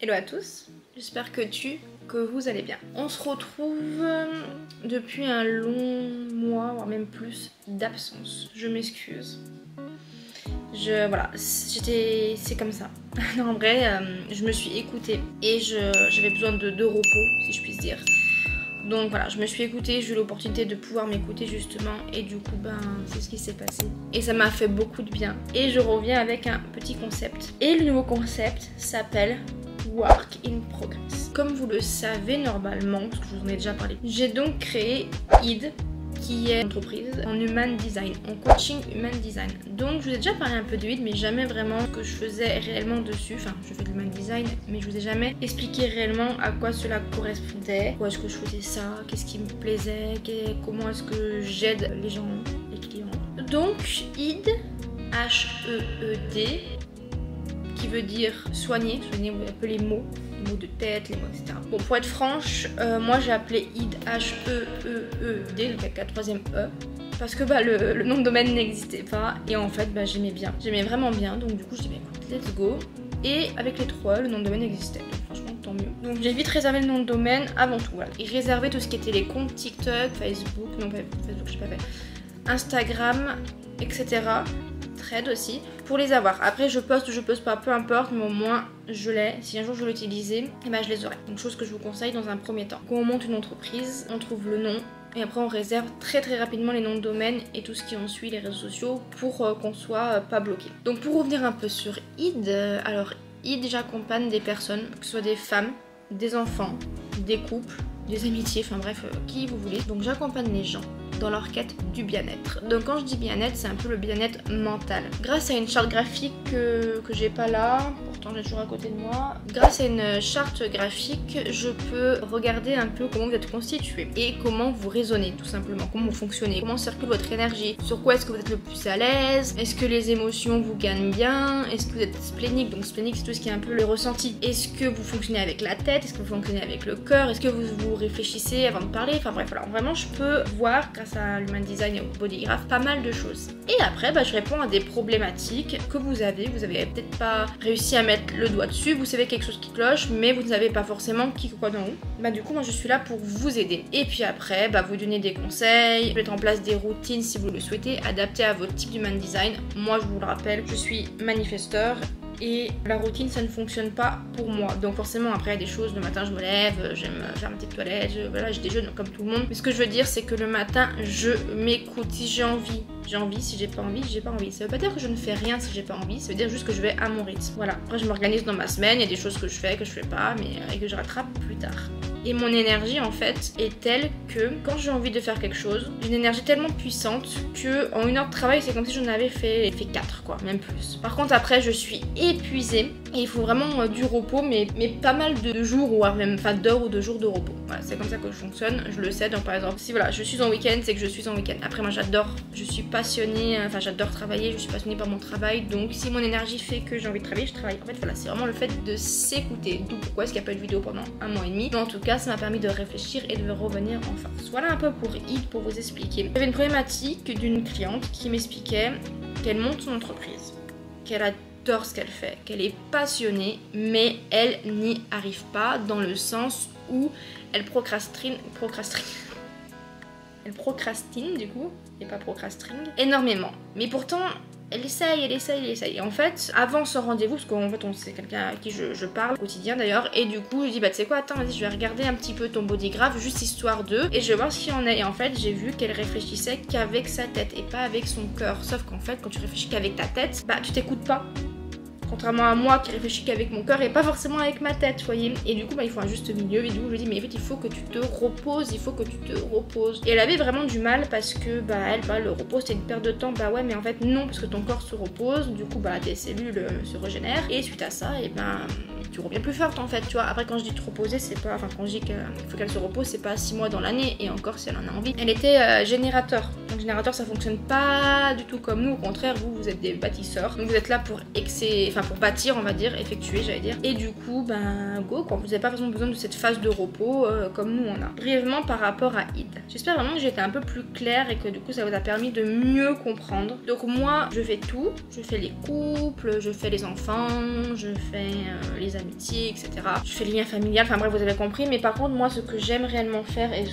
Hello à tous, j'espère que vous allez bien. On se retrouve depuis un long mois, voire même plus, d'absence. Je m'excuse. Voilà, c'est comme ça. Non, en vrai, je me suis écoutée et j'avais besoin de repos, si je puis dire. Donc voilà, je me suis écoutée, j'ai eu l'opportunité de pouvoir m'écouter justement et du coup c'est ce qui s'est passé. Et ça m'a fait beaucoup de bien. Et je reviens avec un petit concept. Et le nouveau concept s'appelle Work in Progress. Comme vous le savez normalement, parce que je vous en ai déjà parlé, j'ai donc créé ID, qui est une entreprise en human design, en coaching human design. Donc je vous ai déjà parlé un peu de ID, mais jamais vraiment ce que je faisais réellement dessus. Enfin, je fais de l'human design, mais je vous ai jamais expliqué réellement à quoi cela correspondait, pourquoi est-ce que je faisais ça, qu'est-ce qui me plaisait, comment est-ce que j'aide les gens, les clients. Donc ID, H-E-E-D, qui veut dire soigner, vous appelez les mots de tête, les mots, etc. Bon, pour être franche, moi j'ai appelé ID H-E-E-E-D, donc avec la troisième E, parce que le nom de domaine n'existait pas, et en fait j'aimais bien, j'aimais vraiment bien, donc du coup je dis écoute, let's go, et avec les trois, le nom de domaine existait, donc franchement tant mieux. Donc j'ai vite réservé le nom de domaine avant tout, voilà, et réservé tout ce qui était les comptes TikTok, Facebook, non pas Facebook, je sais pas fait, Instagram, etc. Thread aussi, pour les avoir. Après je poste pas, peu importe, mais au moins je l'ai. Si un jour je l'utilisais, et je les aurai. Donc chose que je vous conseille dans un premier temps. Quand on monte une entreprise, on trouve le nom et après on réserve très rapidement les noms de domaine et tout ce qui en suit, les réseaux sociaux, pour qu'on soit pas bloqué. Donc pour revenir un peu sur ID, alors ID, j'accompagne des personnes, que ce soit des femmes, des enfants, des couples, des amitiés, enfin bref, qui vous voulez. Donc j'accompagne les gens dans leur quête du bien-être. Donc quand je dis bien-être, c'est un peu le bien-être mental. Grâce à une charte graphique que j'ai pas là, pourtant j'ai toujours à côté de moi, grâce à une charte graphique, je peux regarder un peu comment vous êtes constitué et comment vous raisonnez tout simplement, comment vous fonctionnez, comment circule votre énergie, sur quoi est-ce que vous êtes le plus à l'aise, est-ce que les émotions vous gagnent bien, est-ce que vous êtes splénique, donc splénique c'est tout ce qui est un peu le ressenti, est-ce que vous fonctionnez avec la tête, est-ce que vous fonctionnez avec le cœur, est-ce que vous réfléchissez avant de parler, enfin bref voilà, vraiment je peux voir grâce à l'human design et au bodygraph pas mal de choses. Et après je réponds à des problématiques que vous avez peut-être pas réussi à mettre le doigt dessus, vous savez quelque chose qui cloche mais vous ne savez pas forcément qui quoi dans où. Du coup moi je suis là pour vous aider. Et puis après vous donner des conseils, mettre en place des routines si vous le souhaitez, adaptées à votre type d'human design. Moi je vous le rappelle, je suis manifesteur et la routine ça ne fonctionne pas pour moi, donc forcément après il y a des choses, le matin je me lève, j'aime faire ma petite toilette, voilà, je déjeune comme tout le monde, mais ce que je veux dire c'est que le matin je m'écoute. Si j'ai envie, si j'ai pas envie, j'ai pas envie. Ça veut pas dire que je ne fais rien si j'ai pas envie, ça veut dire juste que je vais à mon rythme. Voilà, après je m'organise dans ma semaine, il y a des choses que je fais pas, mais et que je rattrape plus tard. Et mon énergie en fait est telle que quand j'ai envie de faire quelque chose, j'ai une énergie tellement puissante que en 1 heure de travail c'est comme si j'en avais fait 4 quoi, même plus. Par contre après je suis épuisée et il faut vraiment du repos, mais pas mal de jours ou même d'heures ou de jours de repos. Voilà, c'est comme ça que je fonctionne, je le sais. Donc par exemple si voilà je suis en week-end, c'est que je suis en week-end. Après moi j'adore, je suis passionnée, j'adore travailler, je suis passionnée par mon travail, donc si mon énergie fait que j'ai envie de travailler, je travaille. En fait voilà, c'est vraiment le fait de s'écouter, d'où pourquoi est-ce qu'il n'y a pas eu de vidéo pendant 1 mois et demi, mais en tout cas ça m'a permis de réfléchir et de revenir en force. Voilà un peu pour ID, pour vous expliquer. J'avais une problématique d'une cliente qui m'expliquait qu'elle monte son entreprise, qu'elle adore ce qu'elle fait, qu'elle est passionnée, mais elle n'y arrive pas dans le sens où elle procrastine du coup, et pas procrastine, énormément. Mais pourtant, elle essaye. Et en fait, avant ce rendez-vous, parce qu'en fait, c'est quelqu'un à qui je parle au quotidien d'ailleurs, et du coup, je dis, tu sais quoi, attends, vas-y, je vais regarder un petit peu ton bodygraph, juste histoire d'eux, et je vais voir ce qu'il y en est. Et en fait, j'ai vu qu'elle réfléchissait qu'avec sa tête et pas avec son cœur. Sauf qu'en fait, quand tu réfléchis qu'avec ta tête, tu t'écoutes pas. Contrairement à moi qui réfléchis qu'avec mon cœur et pas forcément avec ma tête, vous voyez. Et du coup, il faut un juste milieu. Et du coup, je lui dis, mais en fait, il faut que tu te reposes, Et elle avait vraiment du mal parce que, le repos, c'était une perte de temps. Ouais, mais en fait, non, parce que ton corps se repose. Du coup, tes cellules se régénèrent. Et suite à ça, tu reviens plus forte en fait, tu vois. Après, quand je dis te reposer, c'est pas. Quand je dis qu'il faut qu'elle se repose, c'est pas 6 mois dans l'année. Et encore, si elle en a envie. Elle était générateur. Donc, générateur, ça fonctionne pas du tout comme nous. Au contraire, vous êtes des bâtisseurs. Donc, vous êtes là pour pour bâtir, on va dire, effectuer, j'allais dire. Et du coup, go, quoi. Vous n'avez pas forcément besoin de cette phase de repos comme nous on a. Brièvement par rapport à ID. J'espère vraiment que j'ai été un peu plus claire et que du coup ça vous a permis de mieux comprendre. Donc moi, je fais tout. Je fais les couples, je fais les enfants, je fais les les amitiés, etc. Je fais le lien familial, enfin bref, vous avez compris. Mais par contre, moi, ce que j'aime réellement faire et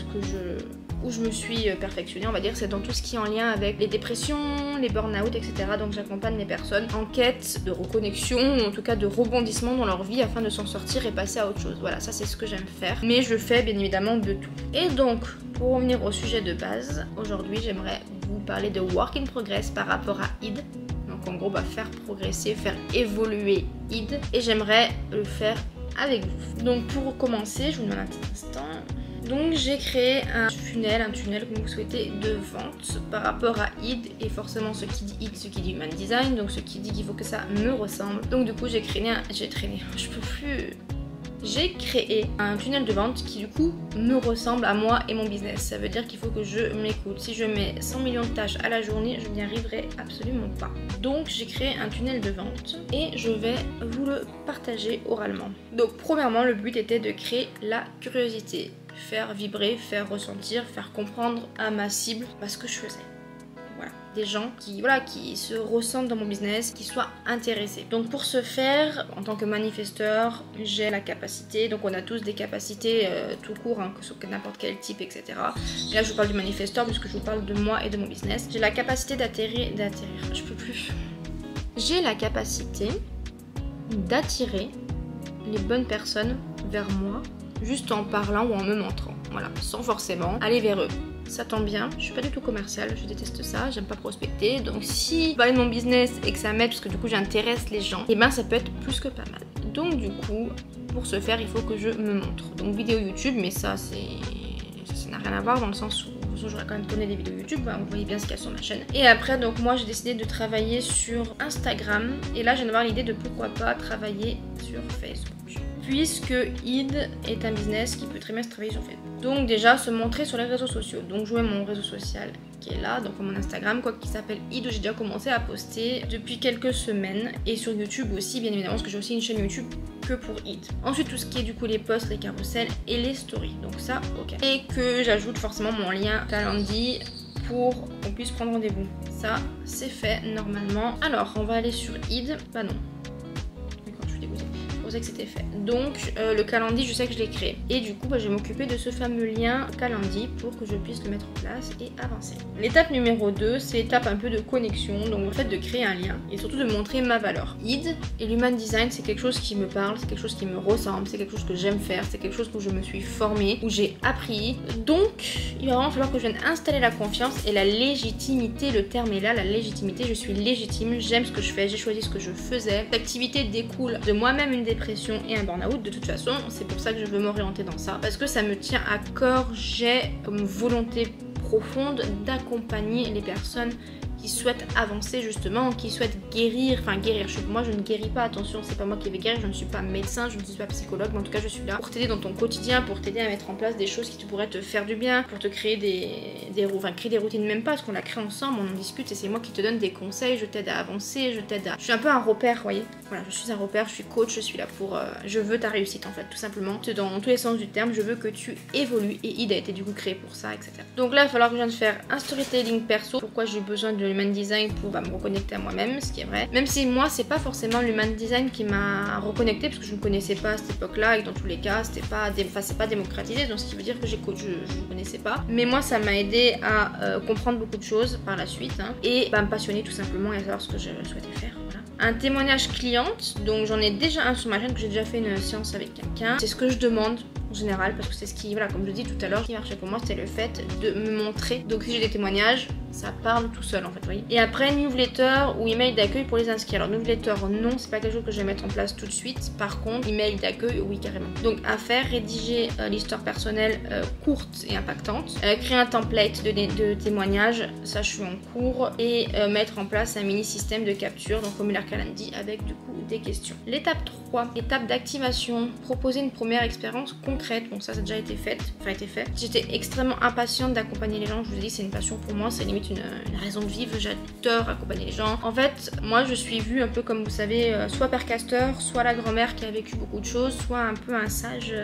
où je me suis perfectionnée, on va dire, c'est dans tout ce qui est en lien avec les dépressions, les burn-out, etc. Donc j'accompagne les personnes en quête de reconnexion, ou en tout cas de rebondissement dans leur vie afin de s'en sortir et passer à autre chose. Voilà, ça c'est ce que j'aime faire. Mais je fais bien évidemment de tout. Et donc, pour revenir au sujet de base, aujourd'hui j'aimerais vous parler de work in progress par rapport à ID. Donc en gros, faire progresser, faire évoluer ID. Et j'aimerais le faire avec vous. Donc pour commencer, je vous demande un petit instant. Donc j'ai créé un tunnel comme vous souhaitez de vente par rapport à ID, et forcément ce qui dit ID, ce qui dit Human Design, donc ce qui dit qu'il faut que ça me ressemble. Donc du coup j'ai créé un tunnel de vente qui du coup me ressemble à moi et mon business. Ça veut dire qu'il faut que je m'écoute. Si je mets 100 millions de tâches à la journée, je n'y arriverai absolument pas. Donc j'ai créé un tunnel de vente et je vais vous le partager oralement. Donc premièrement, le but était de créer la curiosité. Faire vibrer, faire ressentir, faire comprendre à ma cible ce que je faisais. Voilà, des gens qui se ressentent dans mon business, qui soient intéressés. Donc pour ce faire, en tant que manifesteur, j'ai la capacité, donc on a tous des capacités tout court, hein, que ce soit n'importe quel type, etc. Et là je vous parle du manifesteur puisque je vous parle de moi et de mon business. J'ai la capacité je peux plus. J'ai la capacité d'attirer les bonnes personnes vers moi, juste en parlant ou en me montrant, voilà, sans forcément aller vers eux. Ça tombe bien, je suis pas du tout commerciale, je déteste ça, j'aime pas prospecter, donc si je parle de mon business et que ça m'aide parce que du coup j'intéresse les gens, et ben ça peut être plus que pas mal. Donc du coup, pour ce faire, il faut que je me montre. Donc vidéo YouTube, mais ça n'a rien à voir dans le sens où j'aurais quand même tourné des vidéos YouTube, vous voyez bien ce qu'il y a sur ma chaîne. Et après, donc moi j'ai décidé de travailler sur Instagram, et là je viens d'avoir l'idée de pourquoi pas travailler sur Facebook. Puisque ID est un business qui peut très bien se travailler sur Facebook. Donc déjà se montrer sur les réseaux sociaux. Donc jouer mon réseau social qui est là, donc mon Instagram, qui s'appelle ID, où j'ai déjà commencé à poster depuis quelques semaines. Et sur YouTube aussi, bien évidemment, parce que j'ai aussi une chaîne YouTube que pour ID. Ensuite tout ce qui est du coup les posts, les carousels et les stories. Donc ça, ok. Et que j'ajoute forcément mon lien Calendly pour qu'on puisse prendre rendez-vous. Ça, c'est fait normalement. Alors, on va aller sur ID. Bah non. Que c'était fait. Donc le Calendly, je sais que je l'ai créé et du coup je vais m'occuper de ce fameux lien Calendly pour que je puisse le mettre en place et avancer. L'étape numéro 2, c'est l'étape un peu de connexion, donc le fait de créer un lien et surtout de montrer ma valeur. ID et l'Human Design, c'est quelque chose qui me parle, c'est quelque chose qui me ressemble, c'est quelque chose que j'aime faire, c'est quelque chose où je me suis formée, où j'ai appris. Donc il va vraiment falloir que je vienne installer la confiance et la légitimité. Le terme est là, la légitimité. Je suis légitime, j'aime ce que je fais, j'ai choisi ce que je faisais. L'activité découle de moi-même une dépression et un burn-out. De toute façon, c'est pour ça que je veux m'orienter dans ça, parce que ça me tient à cœur. J'ai comme volonté profonde d'accompagner les personnes qui souhaitent avancer justement, qui souhaitent guérir, moi je ne guéris pas, attention, c'est pas moi qui vais guérir, je ne suis pas médecin, je ne suis pas psychologue, mais en tout cas je suis là pour t'aider dans ton quotidien, pour t'aider à mettre en place des choses qui pourraient te faire du bien, pour te créer créer des routines, même pas, parce qu'on la crée ensemble, on en discute et c'est moi qui te donne des conseils, je t'aide à avancer, je suis un peu un repère, vous voyez, voilà, je suis un repère, je suis coach, je suis là pour, je veux ta réussite en fait, tout simplement, dans tous les sens du terme, je veux que tu évolues et ID a été du coup créé pour ça, etc. Donc là il va falloir que je vienne faire un storytelling perso, pourquoi j'ai besoin de l'Human Design pour me reconnecter à moi-même, ce qui est vrai. Même si moi, c'est pas forcément l'Human Design qui m'a reconnecté, parce que je ne connaissais pas à cette époque-là, et dans tous les cas, c'est pas démocratisé, donc ce qui veut dire que je ne connaissais pas. Mais moi, ça m'a aidé à comprendre beaucoup de choses par la suite, hein, et me passionner tout simplement et à savoir ce que je souhaitais faire. Voilà. Un témoignage cliente, donc j'en ai déjà un sur ma chaîne, que j'ai déjà fait une séance avec quelqu'un. C'est ce que je demande en général, parce que c'est ce qui, voilà, comme je dis tout à l'heure, ce qui marchait pour moi, c'est le fait de me montrer. Donc si j'ai des témoignages, ça parle tout seul en fait, vous voyez. Et après, newsletter ou email d'accueil pour les inscrire. Alors newsletter, non, c'est pas quelque chose que je vais mettre en place tout de suite. Par contre, email d'accueil, oui, carrément. Donc à faire, rédiger l'histoire personnelle courte et impactante. Créer un template de témoignages, ça je suis en cours. Et mettre en place un mini système de capture, donc formulaire Calendly, avec du coup des questions. L'étape 3, étape d'activation, proposer une première expérience concrète. Bon, ça a déjà été fait. J'étais extrêmement impatiente d'accompagner les gens. Je vous ai dit, c'est une passion pour moi, c'est limite une raison de vivre. J'adore accompagner les gens. En fait, moi je suis vue un peu comme vous savez, soit père casteur, soit la grand-mère qui a vécu beaucoup de choses, soit un peu un sage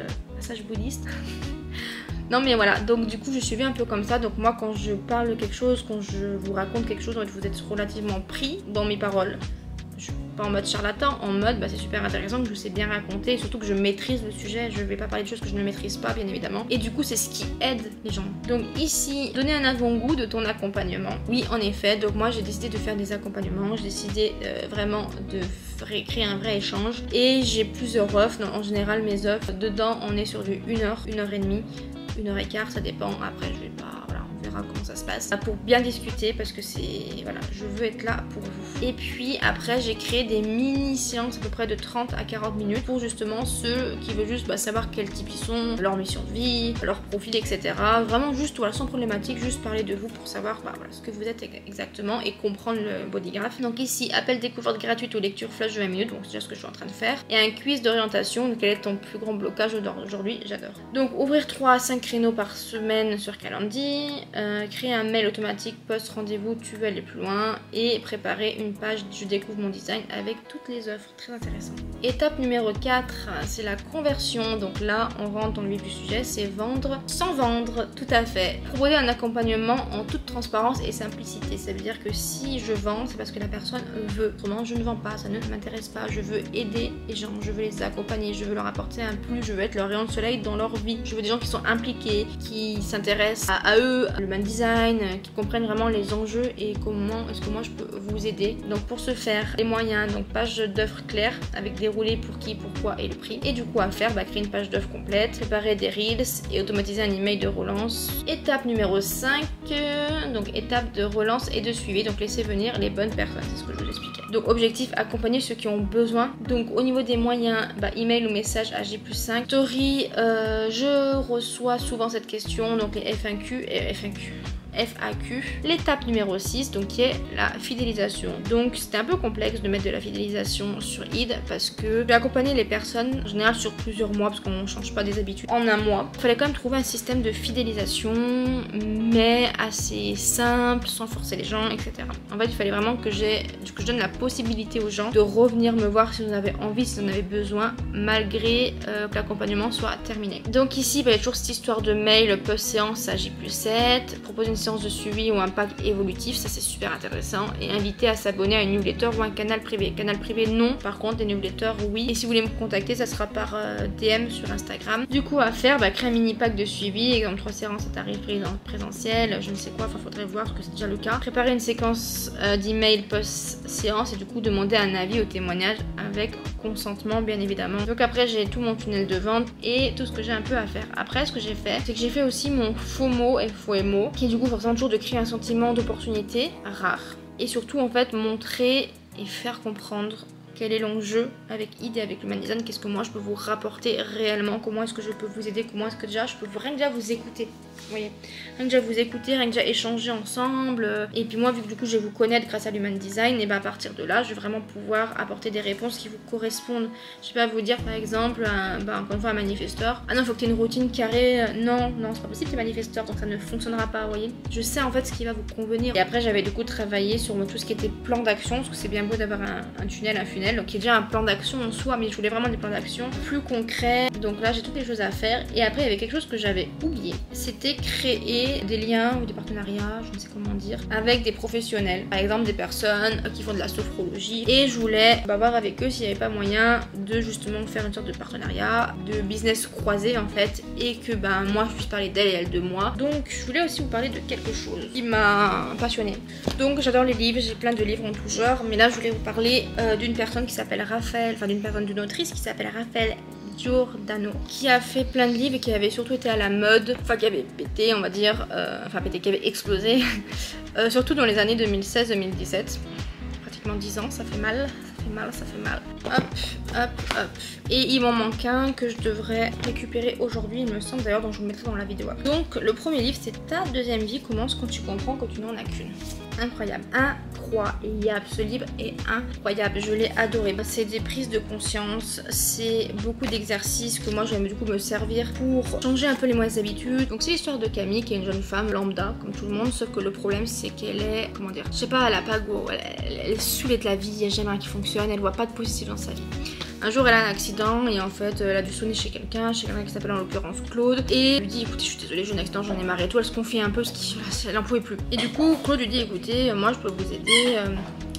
bouddhiste. Non mais voilà, donc du coup je suis vue un peu comme ça. Donc moi quand je parle de quelque chose, quand je vous raconte quelque chose, vous êtes relativement pris dans mes paroles. pas en mode charlatan, en mode c'est super intéressant, que je sais bien raconter, et surtout que je maîtrise le sujet, je vais pas parler de choses que je ne maîtrise pas bien évidemment. Et du coup c'est ce qui aide les gens. Donc ici, donner un avant-goût de ton accompagnement. Oui en effet, donc moi j'ai décidé de faire des accompagnements, j'ai décidé vraiment de créer un vrai échange. Et j'ai plusieurs offres, en général mes offres, dedans on est sur du 1 heure, 1h30, 1h15, ça dépend, après je vais pas... comment ça se passe pour bien discuter parce que c'est voilà, je veux être là pour vous. Et puis après j'ai créé des mini séances à peu près de 30 à 40 minutes pour justement ceux qui veulent juste savoir quel type ils sont, leur mission de vie, leur profil, etc. Vraiment juste voilà, sans problématique, juste parler de vous pour savoir voilà, ce que vous êtes exactement et comprendre le bodygraph. Donc ici appel découverte gratuite ou lecture flash de 20 minutes, donc c'est déjà ce que je suis en train de faire, et un quiz d'orientation. Quel est ton plus grand blocage aujourd'hui? J'adore. Donc ouvrir 3 à 5 créneaux par semaine sur Calendly, créer un mail automatique post rendez-vous, tu veux aller plus loin, et préparer une page je découvre mon design avec toutes les offres, très intéressant. Étape numéro 4, c'est la conversion. Donc là on rentre dans le vif du sujet, c'est vendre sans vendre, tout à fait. Proposer un accompagnement en toute transparence et simplicité, ça veut dire que si je vends c'est parce que la personne veut, autrement je ne vends pas, ça ne m'intéresse pas, je veux aider les gens, je veux les accompagner, je veux leur apporter un plus, je veux être leur rayon de soleil dans leur vie, je veux des gens qui sont impliqués, qui s'intéressent à eux, à l'human design, qui comprennent vraiment les enjeux et comment est-ce que moi je peux vous aider. Donc pour ce faire, les moyens, donc page d'offres claire avec déroulé pour qui, pourquoi et le prix. Et du coup à faire, créer une page d'offres complète, préparer des reels et automatiser un email de relance. Étape numéro 5, donc étape de relance et de suivi, donc laisser venir les bonnes personnes, c'est ce que je vous expliquais. Donc objectif, accompagner ceux qui ont besoin. Donc au niveau des moyens, email ou message à J+5. Story, je reçois souvent cette question, donc les FAQ. L'étape numéro 6, donc qui est la fidélisation. Donc c'était un peu complexe de mettre de la fidélisation sur ID parce que j'ai accompagné les personnes en général sur plusieurs mois parce qu'on ne change pas des habitudes en un mois. Il fallait quand même trouver un système de fidélisation mais assez simple, sans forcer les gens, etc. En fait il fallait vraiment que je donne la possibilité aux gens de revenir me voir si vous en avez envie, si vous en avez besoin, malgré que l'accompagnement soit terminé. Donc ici il y a toujours cette histoire de mail post-séance à J+7, proposer une séance de suivi ou un pack évolutif, ça c'est super intéressant, et inviter à s'abonner à une newsletter ou un canal privé. Canal privé non, par contre des newsletters oui, et si vous voulez me contacter ça sera par DM sur Instagram. Du coup à faire, créer un mini pack de suivi, exemple 3 séances à tarif présentiel, je ne sais quoi, faudrait voir parce que c'est déjà le cas. Préparer une séquence d'email post séance et du coup demander un avis au témoignage avec consentement bien évidemment. Donc après j'ai tout mon tunnel de vente et tout ce que j'ai un peu à faire. Après ce que j'ai fait, c'est que j'ai fait aussi mon FOMO, FOMO, qui est du coup forcément toujours de créer un sentiment d'opportunité rare. Et surtout en fait montrer et faire comprendre quel est l'enjeu avec ID et avec l'human design, qu'est-ce que moi je peux vous rapporter réellement, comment est-ce que je peux vous aider, comment est-ce que déjà je peux rien que déjà vous écouter, vous voyez, rien que déjà vous écouter, rien que déjà échanger ensemble. Et puis moi vu que du coup je vais vous connaître grâce à l'human design, et à partir de là je vais vraiment pouvoir apporter des réponses qui vous correspondent. Je vais pas vous dire par exemple encore une fois un manifesteur, ah non faut que tu aies une routine carrée, non c'est pas possible, t'es manifesteur donc ça ne fonctionnera pas, vous voyez. Je sais en fait ce qui va vous convenir. Et après j'avais du coup travaillé sur tout ce qui était plan d'action, parce que c'est bien beau d'avoir un tunnel, un funnel, donc qui est déjà un plan d'action en soi, mais je voulais vraiment des plans d'action plus concrets. Donc là j'ai toutes les choses à faire. Et après il y avait quelque chose que j'avais oublié, c'était créer des liens ou des partenariats, je ne sais comment dire, avec des professionnels, par exemple des personnes qui font de la sophrologie, et je voulais voir avec eux s'il n'y avait pas moyen de justement faire une sorte de partenariat, de business croisé en fait, et que moi je puisse parler d'elle et elle de moi. Donc je voulais aussi vous parler de quelque chose qui m'a passionnée. Donc j'adore les livres, j'ai plein de livres en tout genre, mais là je voulais vous parler d'une personne qui s'appelle Raphaël, d'une autrice qui s'appelle Raphaël Giordano, qui a fait plein de livres et qui avait surtout été à la mode, qui avait pété on va dire, qui avait explosé, surtout dans les années 2016-2017, pratiquement 10 ans, ça fait mal. Hop. Et il m'en manque un que je devrais récupérer aujourd'hui, il me semble d'ailleurs, donc je vous le mettrai dans la vidéo. Donc le premier livre c'est Ta deuxième vie commence quand tu comprends que tu n'en as qu'une. Incroyable, ce livre est incroyable, je l'ai adoré. C'est des prises de conscience, c'est beaucoup d'exercices que moi je vais du coup me servir pour changer un peu les mauvaises habitudes. Donc c'est l'histoire de Camille qui est une jeune femme lambda comme tout le monde, sauf que le problème c'est qu'elle est, comment dire, je sais pas, elle a pas go, elle est saoulée de la vie, il n'y a jamais rien qui fonctionne, elle voit pas de positif dans sa vie. Un jour elle a un accident et en fait elle a dû sonner chez quelqu'un qui s'appelle en l'occurrence Claude, et elle lui dit écoutez je suis désolée j'ai un accident, j'en ai marre et tout. Elle se confie un peu parce qu'elle n'en pouvait plus. Et du coup Claude lui dit écoutez moi je peux vous aider,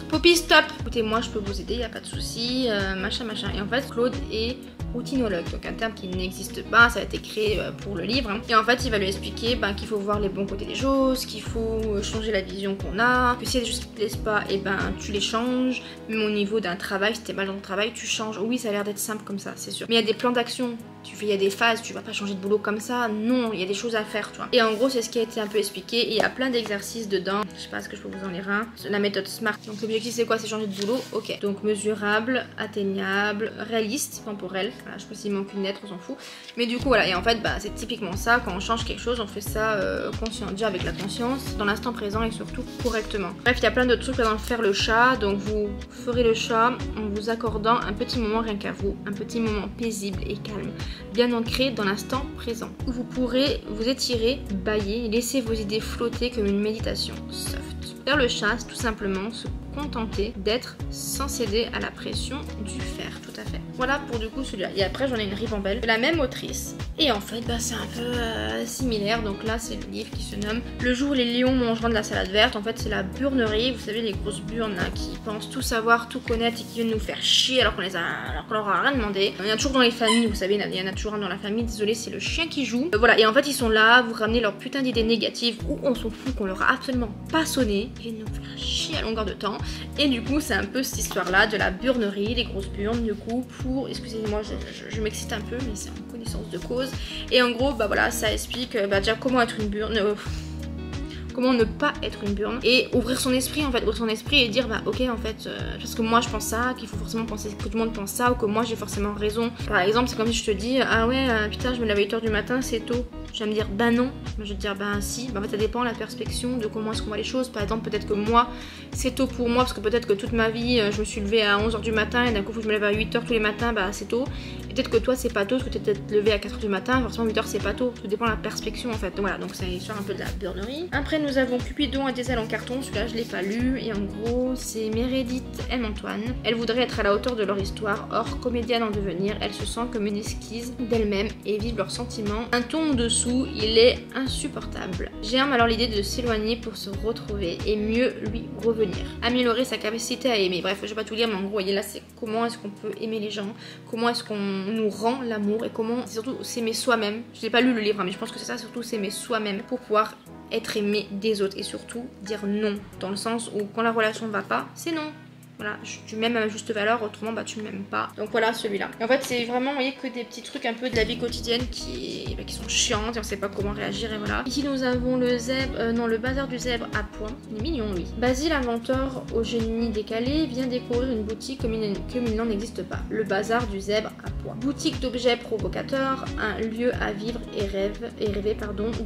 Poppy, stop. Écoutez, moi je peux vous aider, y a pas de souci, machin. Et en fait, Claude est routinologue, donc un terme qui n'existe pas, ça a été créé pour le livre. Et en fait, il va lui expliquer qu'il faut voir les bons côtés des choses, qu'il faut changer la vision qu'on a, que s'il y a des choses qui te plaisent pas, et tu les changes. Même au niveau d'un travail, si t'es mal dans ton travail, tu changes. Oui, ça a l'air d'être simple comme ça, c'est sûr. Mais il y a des plans d'action. Il y a des phases, tu vas pas changer de boulot comme ça, non, il y a des choses à faire, tu vois. Et en gros, c'est ce qui a été un peu expliqué, et il y a plein d'exercices dedans. Je sais pas ce que je peux vous en lire un. La méthode SMART. Donc l'objectif c'est quoi? C'est changer de boulot, ok. Donc mesurable, atteignable, réaliste, temporel. Voilà, je sais pas s'il manque une lettre, on s'en fout. Mais du coup voilà, et en fait c'est typiquement ça, quand on change quelque chose, on fait ça conscient, déjà avec la conscience, dans l'instant présent et surtout correctement. Bref, il y a plein d'autres trucs, par exemple faire le chat, donc vous ferez le chat en vous accordant un petit moment rien qu'à vous, un petit moment paisible et calme, bien ancré dans l'instant présent. Vous pourrez vous étirer, bâiller, laisser vos idées flotter comme une méditation soft. Faire le chat, c'est tout simplement se contenter d'être sans céder à la pression du faire, tout à fait. Voilà pour du coup celui-là. Et après j'en ai une ribambelle de la même autrice. Et en fait c'est un peu similaire. Donc là c'est le livre qui se nomme Le jour où les lions mangeront de la salade verte. En fait c'est la burnerie, vous savez les grosses burnes là, qui pensent tout savoir, tout connaître et qui viennent nous faire chier alors qu'on leur a rien demandé. Il y en a toujours dans les familles, vous savez, il y en a toujours un dans la famille, désolé c'est le chien qui joue. Voilà, et en fait ils sont là, vous ramenez leur putain d'idées négatives où on s'en fout, qu'on leur a absolument pas sonné. Ils viennent nous faire chier à longueur de temps. Et du coup c'est un peu cette histoire là de la burnerie, les grosses burnes du coup pour, excusez-moi je m'excite un peu mais c'est en connaissance de cause. Et en gros voilà, ça explique déjà comment être une burne, comment ne pas être une burne et ouvrir son esprit en fait, ouvrir son esprit et dire ok en fait parce que moi je pense ça, qu'il faut forcément penser que tout le monde pense ça ou que moi j'ai forcément raison. Par exemple c'est comme si je te dis ah ouais putain je me lève à 8h du matin c'est tôt. Tu vas me dire non, moi je vais te dire si, en fait ça dépend de la perspective de comment est-ce qu'on voit les choses. Par exemple peut-être que moi c'est tôt pour moi parce que peut-être que toute ma vie je me suis levée à 11h du matin et d'un coup faut que je me lève à 8h tous les matins, c'est tôt. Peut-être que toi c'est pas tôt parce que tu es peut-être levé à 4h du matin, forcément 8h c'est pas tôt, tout dépend de la perspective en fait. Donc voilà, donc c'est l'histoire un peu de la burnerie. Après nous avons Cupidon et des ailes en carton, celui-là je l'ai pas lu et en gros c'est Meredith M. Antoine. Elle voudrait être à la hauteur de leur histoire, or comédienne en devenir, elle se sent comme une esquisse d'elle-même et vive leurs sentiments. Un ton en dessous, il est insupportable. Germe alors l'idée de s'éloigner pour se retrouver et mieux lui revenir. Améliorer sa capacité à aimer. Bref, je vais pas tout lire mais en gros voyez là c'est comment est-ce qu'on peut aimer les gens, comment est-ce qu'on nous rend l'amour et comment surtout s'aimer soi-même. Je n'ai pas lu le livre mais je pense que c'est ça, surtout s'aimer soi-même pour pouvoir être aimé des autres et surtout dire non dans le sens où quand la relation va pas, c'est non. Voilà, tu m'aimes à ma juste valeur, autrement tu m'aimes pas. Donc voilà celui-là. En fait c'est vraiment, vous voyez, que des petits trucs un peu de la vie quotidienne qui sont chiantes et on sait pas comment réagir et voilà. Ici nous avons le zèbre, le bazar du zèbre à point. Il est mignon lui. Basile, inventeur au génie décalé, vient découvrir une boutique comme il n'en existe pas. Le bazar du zèbre à point. Boutique d'objets provocateurs, un lieu à vivre et rêver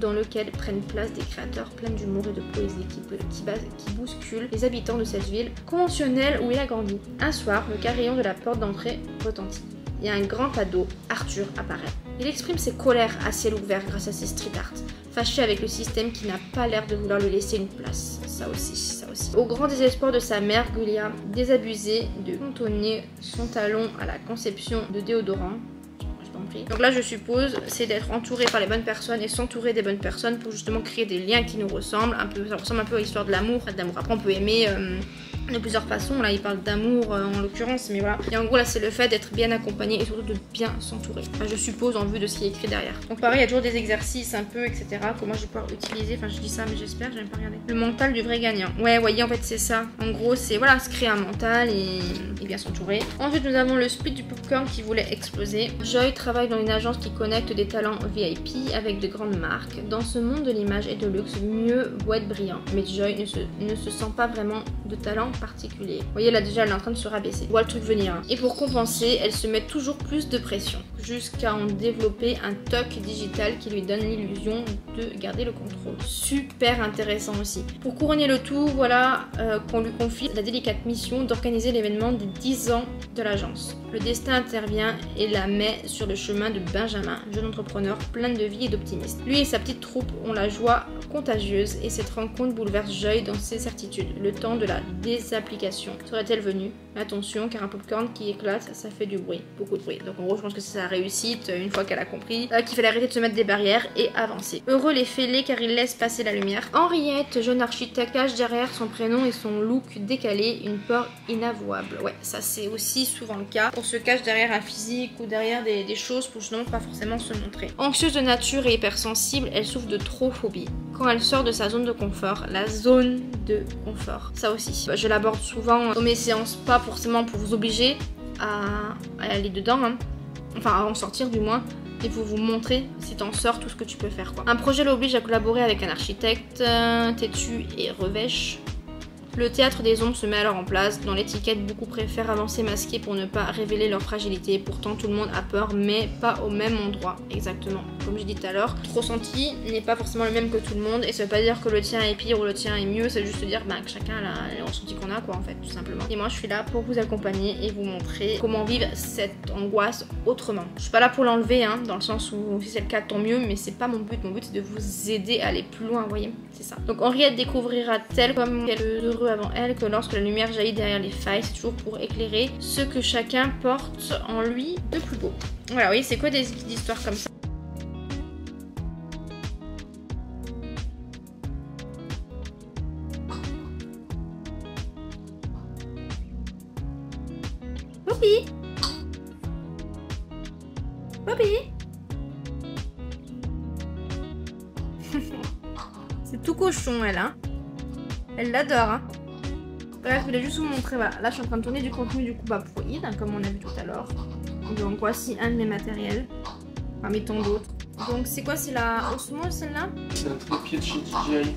dans lequel prennent place des créateurs pleins d'humour et de poésie qui bousculent les habitants de cette ville conventionnelle où il a grandi. Un soir, le carillon de la porte d'entrée retentit. Et un grand ado, Arthur, apparaît. Il exprime ses colères à ciel ouvert grâce à ses street art, fâché avec le système qui n'a pas l'air de vouloir lui laisser une place. Ça aussi. Au grand désespoir de sa mère, Gulia, désabusée de cantonner son talon à la conception de déodorant. Donc là je suppose c'est d'être entouré par les bonnes personnes et s'entourer des bonnes personnes pour justement créer des liens qui nous ressemblent un peu. Ça ressemble un peu à l'histoire de l'amour. Après on peut aimer de plusieurs façons, là il parle d'amour en l'occurrence, mais voilà. Et en gros là c'est le fait d'être bien accompagné et surtout de bien s'entourer, enfin, je suppose en vue de ce qui est écrit derrière. Donc pareil il y a toujours des exercices un peu etc, comment je vais pouvoir utiliser, enfin je dis ça mais j'espère, j'ai même pas regardé. Le mental du vrai gagnant, ouais voyez en fait c'est ça, en gros c'est voilà, se créer un mental et bien s'entourer. Ensuite nous avons le split du popcorn qui voulait exploser. Joy travaille dans une agence qui connecte des talents VIP avec de grandes marques. Dans ce monde de l'image et de luxe, mieux vaut être brillant, mais Joy ne se sent pas vraiment de talent particulier. Vous voyez là déjà elle est en train de se rabaisser. On voit le truc venir. Hein. Et pour compenser, elle se met toujours plus de pression jusqu'à en développer un toc digital qui lui donne l'illusion de garder le contrôle. Super intéressant aussi. Pour couronner le tout, voilà qu'on lui confie la délicate mission d'organiser l'événement des 10 ans de l'agence. Le destin intervient et la met sur le chemin de Benjamin, jeune entrepreneur plein de vie et d'optimisme. Lui et sa petite troupe ont la joie contagieuse et cette rencontre bouleverse Joy dans ses certitudes. Le temps de la désapplication serait-elle venue? Attention, car un popcorn qui éclate, ça fait du bruit, beaucoup de bruit. Donc en gros, je pense que c'est sa réussite, une fois qu'elle a compris qu'il fallait arrêter de se mettre des barrières et avancer. Heureux les fêlés, car ils laissent passer la lumière. Henriette, jeune architecte, cache derrière son prénom et son look décalé une peur inavouable. Ouais, ça c'est aussi souvent le cas. On se cache derrière un physique ou derrière des choses pour justement pas forcément se montrer. Anxieuse de nature et hypersensible, elle souffre de trophobie. Quand elle sort de sa zone de confort, la zone de confort, ça aussi. Je l'aborde souvent dans mes séances, pas forcément pour vous obliger à aller dedans, hein. Enfin à en sortir du moins, et pour vous montrer si t'en sors tout ce que tu peux faire quoi. Un projet l'oblige à collaborer avec un architecte têtu et revêche. Le théâtre des ombres se met alors en place. Dans l'étiquette, beaucoup préfèrent avancer masqués pour ne pas révéler leur fragilité. Pourtant, tout le monde a peur, mais pas au même endroit. Exactement. Comme je dis tout à l'heure, le ressenti n'est pas forcément le même que tout le monde. Et ça veut pas dire que le tien est pire ou le tien est mieux. C'est juste dire que chacun a les ressentis qu'on a, quoi, en fait, tout simplement. Et moi, je suis là pour vous accompagner et vous montrer comment vivre cette angoisse autrement. Je suis pas là pour l'enlever, hein, dans le sens où si c'est le cas, tant mieux. Mais c'est pas mon but. Mon but, c'est de vous aider à aller plus loin, vous voyez. C'est ça. Donc, Henriette découvrira-t-elle comme qu'elle est heureux avant elle que lorsque la lumière jaillit derrière les failles, c'est toujours pour éclairer ce que chacun porte en lui de plus beau. Voilà, oui, c'est quoi des histoires comme ça? Poppy! Poppy! C'est tout cochon, elle, hein? Elle l'adore, hein. Bref, je voulais juste vous montrer, voilà. Là, je suis en train de tourner du contenu du coup pour Id, hein, comme on a vu tout à l'heure. Donc, voici un de mes matériels. Parmi tant d'autres. Donc, c'est quoi? C'est la Osmo, celle-là? C'est un trépied de chez DJI.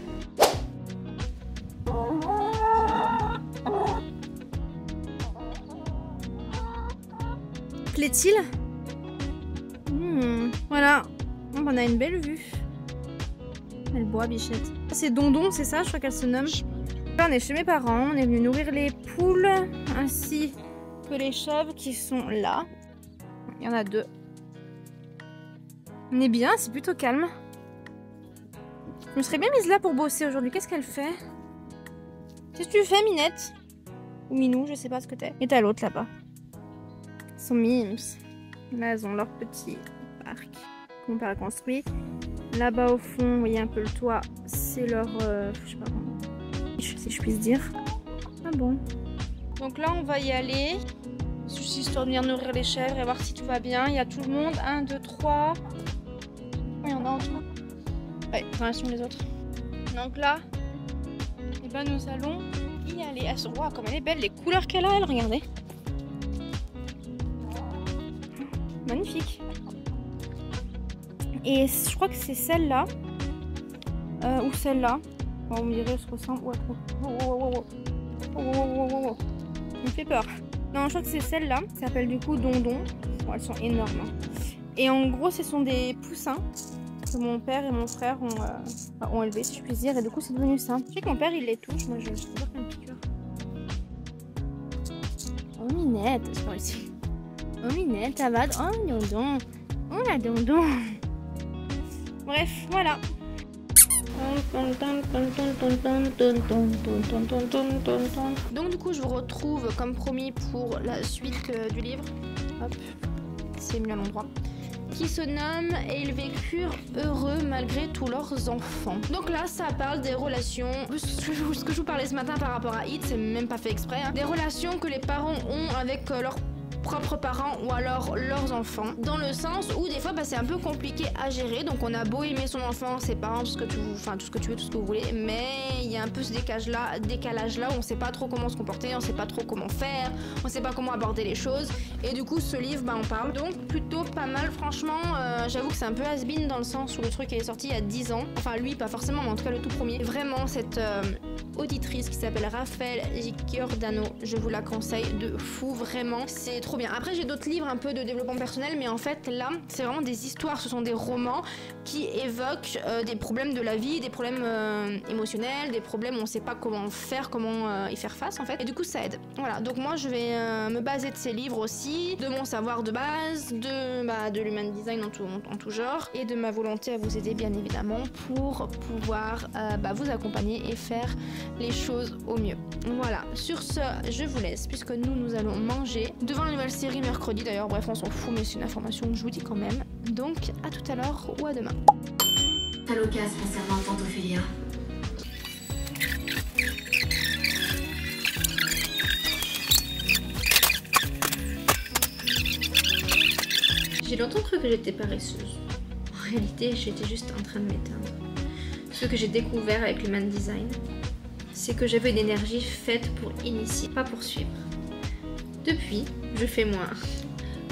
Plaît-il? Voilà. On a une belle vue. Elle boit, bichette. C'est Dondon, c'est ça? Je crois qu'elle se nomme. Là, on est chez mes parents. On est venu nourrir les poules ainsi que les chèvres qui sont là. Il y en a 2. On est bien, c'est plutôt calme. Je me serais bien mise là pour bosser aujourd'hui. Qu'est-ce qu'elle fait? Qu'est-ce que tu fais, Minette? Ou Minou, je sais pas ce que t'es. Et t'as l'autre là-bas. Ils sont mimes. Là, elles ont leur petit parc que mon père a construit. Là-bas au fond, vous voyez un peu le toit, c'est leur... je sais pas comment, si je puisse dire. Ah bon. Donc là, on va y aller. Juste histoire de venir nourrir les chèvres et voir si tout va bien. Il y a tout le monde. 1, 2, 3. Il y en a en tout. Ouais, enfin, elles sont les autres. Donc là, et ben, nous allons y aller. Elles sont... Wow, comme elle est belle, les couleurs qu'elle a, elle, regardez. Magnifique. Et je crois que c'est celle-là. Ou celle-là. Bon, on me dirait, se ressemble. Ouais, oh. Ça me fait peur. Non, je crois que c'est celle-là. Ça s'appelle du coup Dondon. Bon, elles sont énormes. Hein. Et en gros, ce sont des poussins que mon père et mon frère ont élevés, si je puis dire. Et du coup, c'est devenu ça. Je sais que mon père, il les touche. Moi, je suis toujours plein de piqûres. Oh, Minette, c'est par ici. Oh, Minette, ça va. Oh, Dondon. Oh, la Dondon. Bref, voilà. Donc du coup je vous retrouve comme promis pour la suite du livre. Hop, c'est mis à l'endroit. Qui se nomme « Et ils vécurent heureux malgré tous leurs enfants ». Donc là ça parle des relations, ce que je vous parlais ce matin par rapport à Id, c'est même pas fait exprès, hein. Des relations que les parents ont avec leurs propres parents ou alors leurs enfants, dans le sens où des fois c'est un peu compliqué à gérer. Donc on a beau aimer son enfant, ses parents, tout ce que tu veux, tout ce que vous voulez, mais il y a un peu ce décalage là où on sait pas trop comment se comporter, on sait pas trop comment faire, on sait pas comment aborder les choses, et du coup ce livre on parle, donc plutôt pas mal franchement. J'avoue que c'est un peu has-been dans le sens où le truc est sorti il y a 10 ans, enfin lui pas forcément, mais en tout cas le tout premier. Vraiment cette auditrice qui s'appelle Raphaël Giordano, je vous la conseille de fou, vraiment c'est trop trop bien. Après j'ai d'autres livres un peu de développement personnel, mais en fait là c'est vraiment des histoires, ce sont des romans qui évoquent des problèmes de la vie, des problèmes émotionnels, des problèmes où on sait pas comment faire, comment y faire face en fait. Et du coup ça aide. Voilà, donc moi je vais me baser de ces livres aussi, de mon savoir de base, de l'human design en tout genre, et de ma volonté à vous aider bien évidemment pour pouvoir vous accompagner et faire les choses au mieux. Voilà, sur ce je vous laisse puisque nous allons manger devant la nouvelle série mercredi. D'ailleurs bref on s'en fout, mais c'est une information que je vous dis quand même. Donc à tout à l'heure ou à demain. À l'occasion concernant Tante Ophélia. J'ai longtemps cru que j'étais paresseuse. En réalité, j'étais juste en train de m'éteindre. Ce que j'ai découvert avec l'Human Design, c'est que j'avais une énergie faite pour initier, pas pour suivre. Depuis, je fais moins.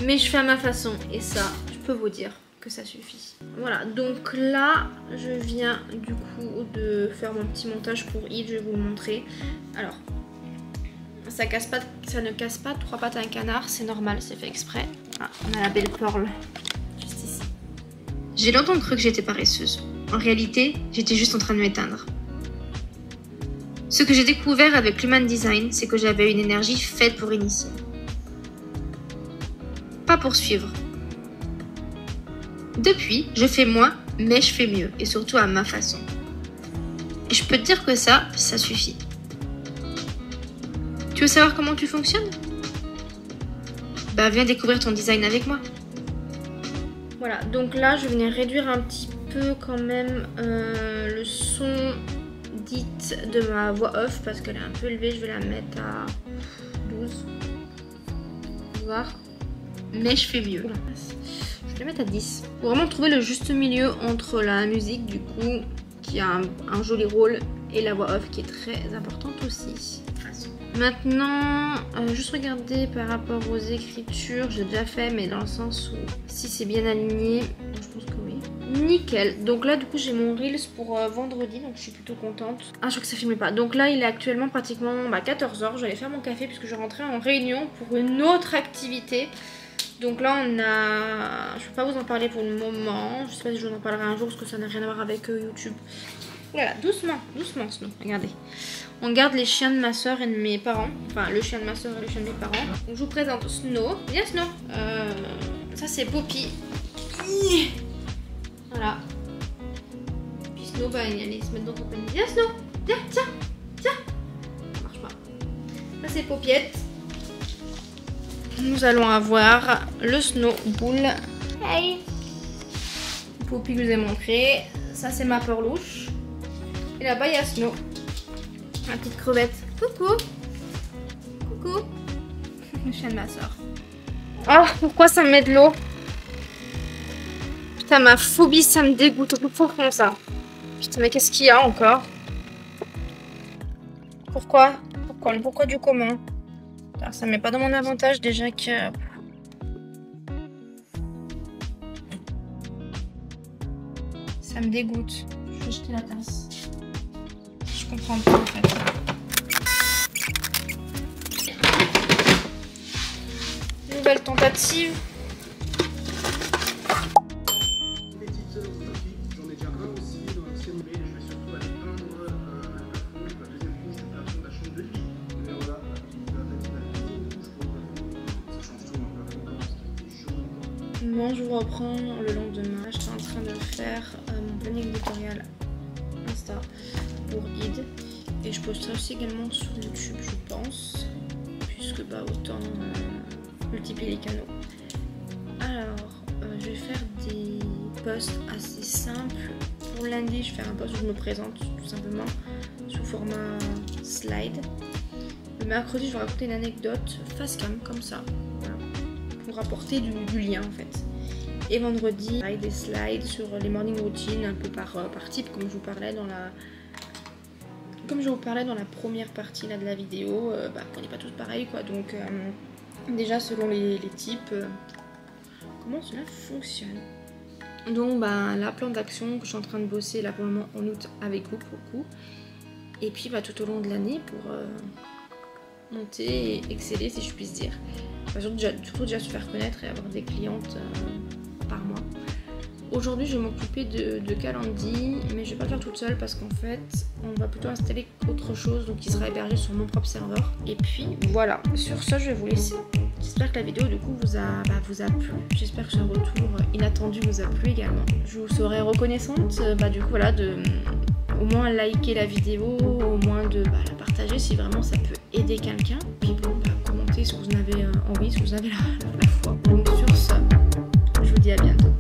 Mais je fais à ma façon et ça, je peux vous dire que ça suffit. Voilà, donc là, je viens du coup de faire mon petit montage pour Yves, je vais vous le montrer. Alors, ça ne casse pas 3 pattes à un canard, c'est normal, c'est fait exprès. Ah, on a la belle perle juste ici. J'ai longtemps cru que j'étais paresseuse. En réalité, j'étais juste en train de m'éteindre. Ce que j'ai découvert avec l'Human Design, c'est que j'avais une énergie faite pour initier. Pas pour suivre. Depuis, je fais moins, mais je fais mieux, et surtout à ma façon. Et je peux te dire que ça suffit. Tu veux savoir comment tu fonctionnes? Bah viens découvrir ton design avec moi. Voilà, donc là je vais venir réduire un petit peu quand même le son dite de ma voix off parce qu'elle est un peu élevée, je vais la mettre à 12. Vous voir. Mais je fais mieux. Oula. Je vais la mettre à 10. Pour vraiment trouver le juste milieu entre la musique du coup, qui a un joli rôle, et la voix off qui est très importante aussi. Maintenant, juste regarder par rapport aux écritures, j'ai déjà fait, mais dans le sens où si c'est bien aligné, je pense que oui. Nickel. Donc là, du coup, j'ai mon Reels pour vendredi, donc je suis plutôt contente. Ah, je crois que ça filmait pas. Donc là, il est actuellement pratiquement 14h. J'allais faire mon café puisque je rentrais en réunion pour une autre activité. Donc là, on a... Je peux pas vous en parler pour le moment. Je sais pas si je vous en parlerai un jour parce que ça n'a rien à voir avec YouTube. Voilà, doucement, doucement, Snow. Regardez. On garde les chiens de ma soeur et de mes parents. Enfin, le chien de ma soeur et le chien de mes parents. Donc, je vous présente Snow. Viens, Snow. Ça, c'est Poppy. Voilà. Puis Snow va aller se mettre dans ton panier. Viens, Snow. Viens, tiens, tiens. Ça marche pas. Ça, c'est Popiette. Nous allons avoir le Snow Bull. Hey. Poppy que je vous ai montré. Ça, c'est ma perlouche. Et là-bas, il y a Snow. Ma petite crevette. Coucou. Coucou. Le chien de ma soeur. Oh, pourquoi ça me met de l'eau? Putain, ma phobie, ça me dégoûte au plus profond, ça. Putain, mais qu'est-ce qu'il y a encore? Pourquoi du comment? Alors, ça me met pas dans mon avantage déjà que... Ça me dégoûte. Je vais jeter la tasse. Je comprends pas en fait. Nouvelle tentative. J'en ai déjà un aussi dans l'ancienne, mais je vais surtout aller peindre la deuxième couche de peinture de la chambre de lit. Mais voilà, ça change tout un peu. Moi je vous reprends le lendemain. Je suis en train de faire mon planning éditorial Insta pour Id. Et je posterai aussi également sur YouTube, je pense. Puisque autant multiplier les canaux. Alors, je vais faire des posts assez simples. Pour lundi, je vais faire un post où je me présente tout simplement sous format slide. Le mercredi, je vais raconter une anecdote face cam comme ça. Voilà. Pour apporter du lien en fait. Et vendredi, avec des slides sur les morning routines, un peu par type, comme je vous parlais dans la... Comme je vous parlais dans la première partie là, de la vidéo, on n'est pas tous pareils quoi. Donc déjà selon les types, comment cela fonctionne. Donc la plan d'action que je suis en train de bosser là pour le moment en août avec vous pour le coup. Et puis tout au long de l'année pour monter et exceller si je puisse dire. surtout déjà se faire connaître et avoir des clientes par mois. Aujourd'hui, je vais m'occuper de Calendly, mais je vais pas le faire toute seule parce qu'en fait, on va plutôt installer autre chose, donc il sera hébergé sur mon propre serveur. Et puis voilà, sur ce, je vais vous laisser. J'espère que la vidéo du coup vous a plu. J'espère que ce retour inattendu vous a plu également. Je vous serai reconnaissante du coup voilà de au moins liker la vidéo, au moins de la partager si vraiment ça peut aider quelqu'un. Puis bon, commentez si vous en avez envie, si vous en avez la foi. Donc sur ce, je vous dis à bientôt.